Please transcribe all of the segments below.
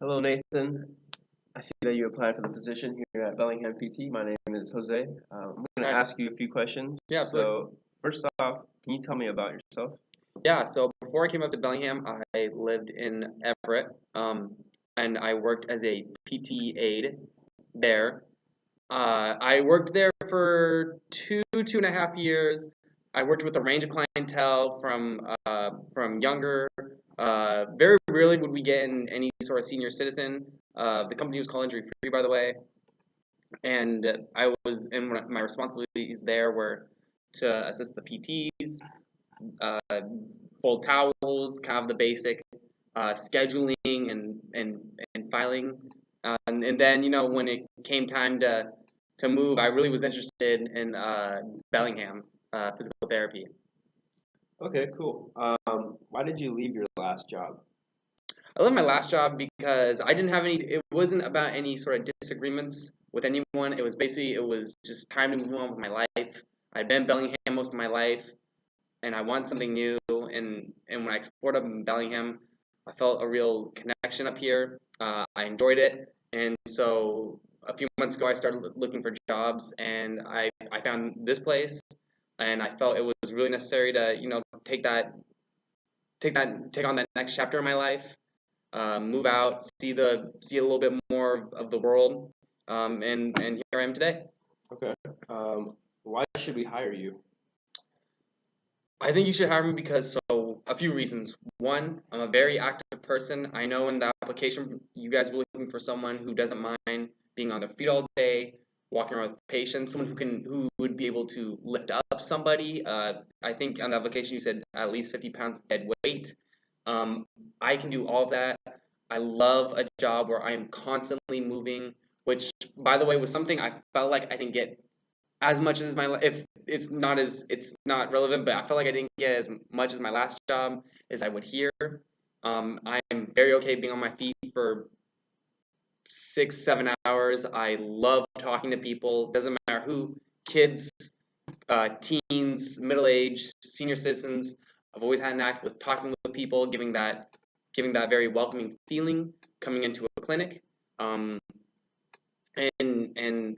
Hello, Nathan. I see that you applied for the position here at Bellingham PT. My name is Jose. I'm going to Right. ask you a few questions. Yeah, absolutely. So, first off, can you tell me about yourself? Yeah, so before I came up to Bellingham, I lived in Everett, and I worked as a PT aide there. I worked there for two and a half years. I worked with a range of clientele from younger. Very rarely would we get in any sort of senior citizen. The company was called Injury Free, by the way, and I was in my responsibilities there were to assist the PTs, uh, fold towels, kind of the basic scheduling and filing. And then when it came time to move, I really was interested in Bellingham physical therapy. Okay, cool. Why did you leave your last job? I left my last job because I didn't have any. It wasn't about any sort of disagreements with anyone. It was just time to move on with my life. I'd been in Bellingham most of my life, and I want something new. And when I explored up in Bellingham, I felt a real connection up here. I enjoyed it, and so a few months ago, I started looking for jobs, and I found this place, and I felt it was really necessary to take on that next chapter in my life, move out, see a little bit more of the world, and here I am today. Okay. Why should we hire you? I think you should hire me because a few reasons. One, I'm a very active person. I know in the application you guys were looking for someone who doesn't mind being on their feet all day, walking around with patients, someone who would be able to lift up somebody. I think on the application you said at least 50 pounds of dead weight. Um, I can do all of that. I love a job where I am constantly moving, which by the way was something I felt like I didn't get as much as my if it's not relevant, but I felt like I didn't get as much as my last job as I would here. I'm very okay being on my feet for 6 7 hours. I love talking to people. Doesn't matter who, kids, teens, middle aged, senior citizens. I've always had an act with talking with people, giving that very welcoming feeling coming into a clinic. Um, and and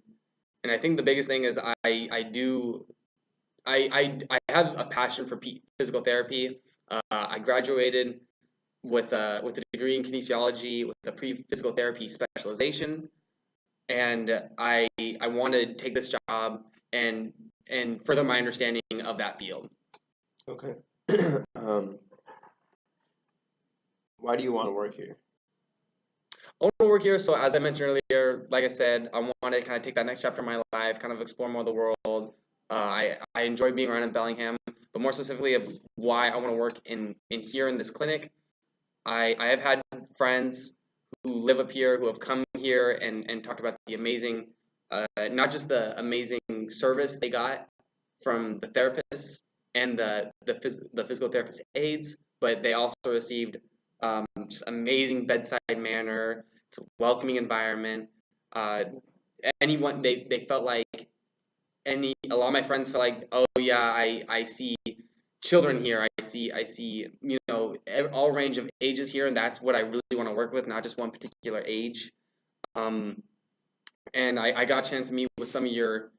and I think the biggest thing is I have a passion for physical therapy. I graduated with a degree in kinesiology with a pre-physical therapy specialization, and I want to take this job and further my understanding of that field. Okay. um, why do you want to work here? I want to work here, so as I mentioned earlier, like I said, I want to kind of take that next chapter of my life, kind of explore more of the world. I enjoy being around in Bellingham, but more specifically of why I want to work in here in this clinic. I have had friends who live up here who have come here and talked about the amazing, not just the amazing service they got from the therapists and the physical therapist aides, but they also received just amazing bedside manner. It's a welcoming environment. Uh, anyone they felt like a lot of my friends felt like, oh yeah, I see children here. I see all range of ages here, and that's what I really want to work with, not just one particular age. Um, and I got a chance to meet with some of your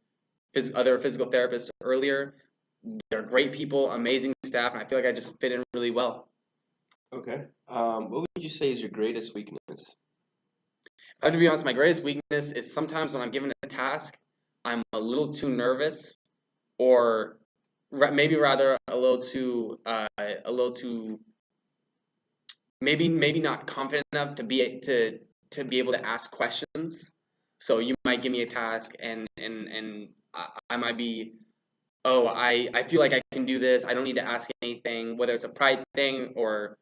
other physical therapists earlier. They're great people, amazing staff, and I feel like I just fit in really well. Okay. What would you say is your greatest weakness? I have to be honest, my greatest weakness is sometimes when I'm given a task, I'm a little too nervous, or maybe rather a little too maybe not confident enough to be able to ask questions. So you might give me a task, and I might be, oh, I feel like I can do this. I don't need to ask anything, whether it's a pride thing or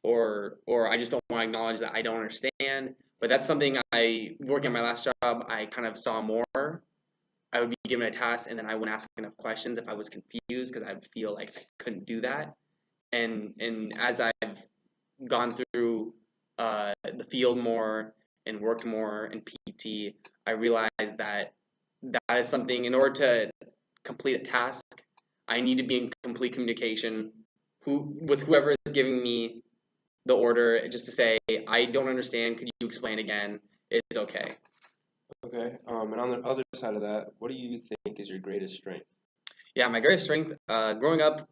I just don't want to acknowledge that I don't understand. But that's something I working at my last job I kind of saw more. I would be given a task and then I wouldn't ask enough questions if I was confused because I would feel like I couldn't do that. And as I've gone through the field more and worked more in PT, I realized that that is something. In order to complete a task, I need to be in complete communication with whoever is giving me the order just to say, I don't understand, could you explain again, is okay. Okay. And on the other side of that, what do you think is your greatest strength? Yeah, my greatest strength, growing up,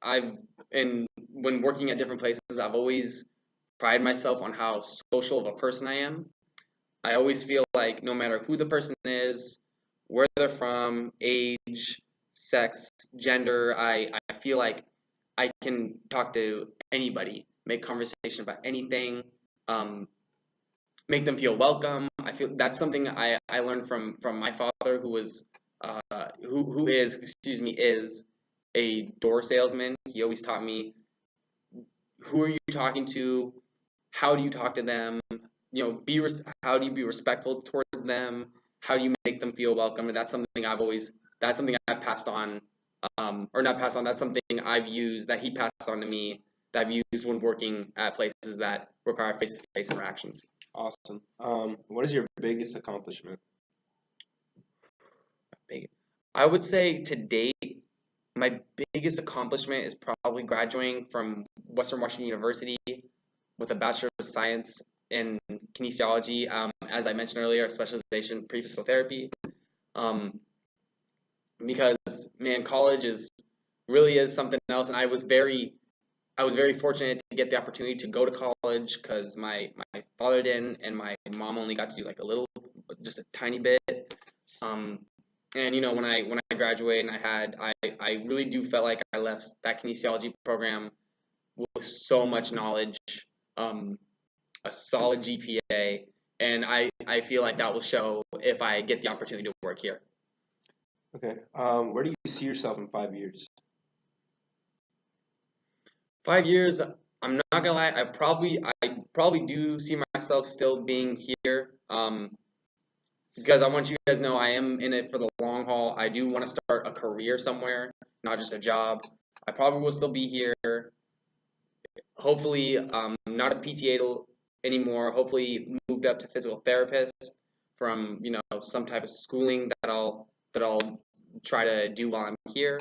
when working at different places, I've always prided myself on how social of a person I am. I always feel like no matter who the person is, where they're from, age, sex, gender, I feel like I can talk to anybody, make conversation about anything, um, make them feel welcome. I feel that's something I learned from my father, who is, excuse me, is a door salesman. He always taught me, who are you talking to, how do you talk to them, how do you be respectful towards them, how do you make them feel welcome. And that's something I've passed on, or not passed on, that's something I've used, that he passed on to me, that I've used when working at places that require face-to-face interactions. Awesome. What is your biggest accomplishment? I would say to date, my biggest accomplishment is probably graduating from Western Washington University with a Bachelor of Science in kinesiology. As I mentioned earlier, a specialization in pre-physical therapy. Because man, college really is something else, and I was very fortunate to get the opportunity to go to college because my father didn't, and my mom only got to do like just a tiny bit. And when I graduated, and I really do felt like I left that kinesiology program with so much knowledge, a solid GPA, and I feel like that will show if I get the opportunity to work here. Okay. Where do you see yourself in 5 years? 5 years, I'm not gonna lie, I probably do see myself still being here. Because I want you guys to know I am in it for the long haul. I do want to start a career somewhere, not just a job. I probably will still be here. Hopefully, not a PTA anymore. Hopefully, moved up to physical therapist from some type of schooling that I'll try to do while I'm here.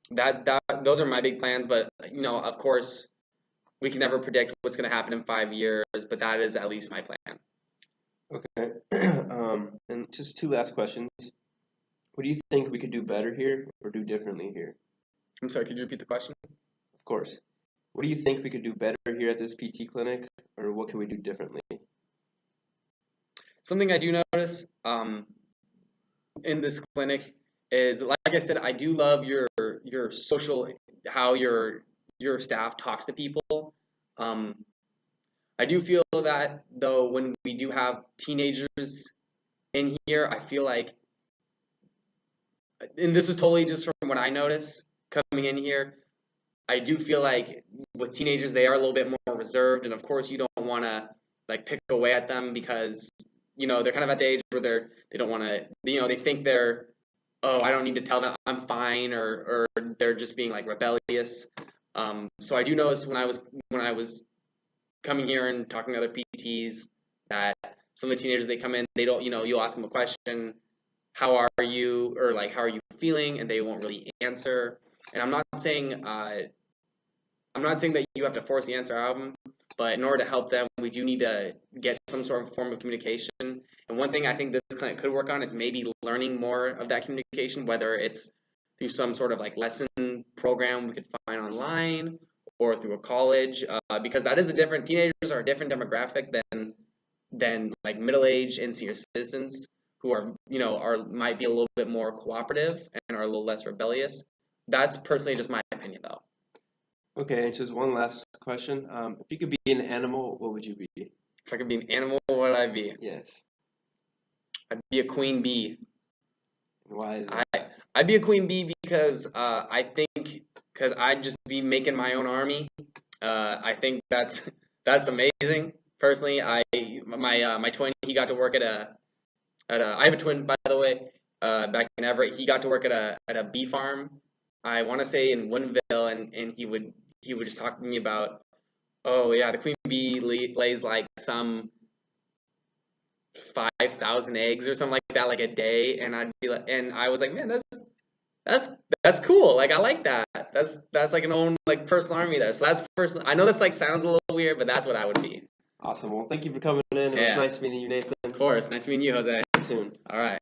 Those are my big plans. But of course, we can never predict what's going to happen in 5 years. But that is at least my plan. Okay. And just two last questions. What do you think we could do better here or do differently here? I'm sorry, could you repeat the question? Of course. What do you think we could do better here at this PT clinic, or what can we do differently? Something I do notice in this clinic is, like I said, I do love your social, how your staff talks to people. I do feel that though when we do have teenagers in here, I feel like, and this is totally just from what I notice coming in here, I do feel like with teenagers they are a little bit more reserved, and of course you don't want to like pick away at them because they're kind of at the age where they don't want to, they think they're, oh, I don't need to tell them I'm fine, or they're just being like rebellious. So I do notice when I was coming here and talking to other PTs that some of the teenagers, they come in, they don't, you'll ask them a question, how are you, or like how are you feeling, and they won't really answer. And I'm not saying that you have to force the answer out of them, but in order to help them, we do need to get some sort of form of communication. And one thing I think this clinic could work on is maybe learning more of that communication, whether it's through some sort of like lesson program we could find online, or through a college, because that is teenagers are a different demographic than like middle-aged and senior citizens who are might be a little bit more cooperative and are a little less rebellious. That's personally just my opinion, though. Okay, and just one last question. If you could be an animal, what would you be? If I could be an animal, what would I be? Yes. I'd be a queen bee. Why is that? I'd be a queen bee because because I'd just be making my own army. I think that's amazing. Personally, my twin, he got to work at a I have a twin, by the way, back in Everett. He got to work at a bee farm. I want to say in Woodinville, and he would just talk to me about, oh yeah, the queen bee lays like some 5,000 eggs or something like that, like a day, and I'd be like, and I was like, man, That's cool. Like I like that. That's like an own like personal army there. So that's personal. I know this like sounds a little weird, but that's what I would be. Awesome. Well, thank you for coming in. It was Yeah. nice meeting you, Nathan. Of course. Nice meeting you, Jose. See you soon. All right.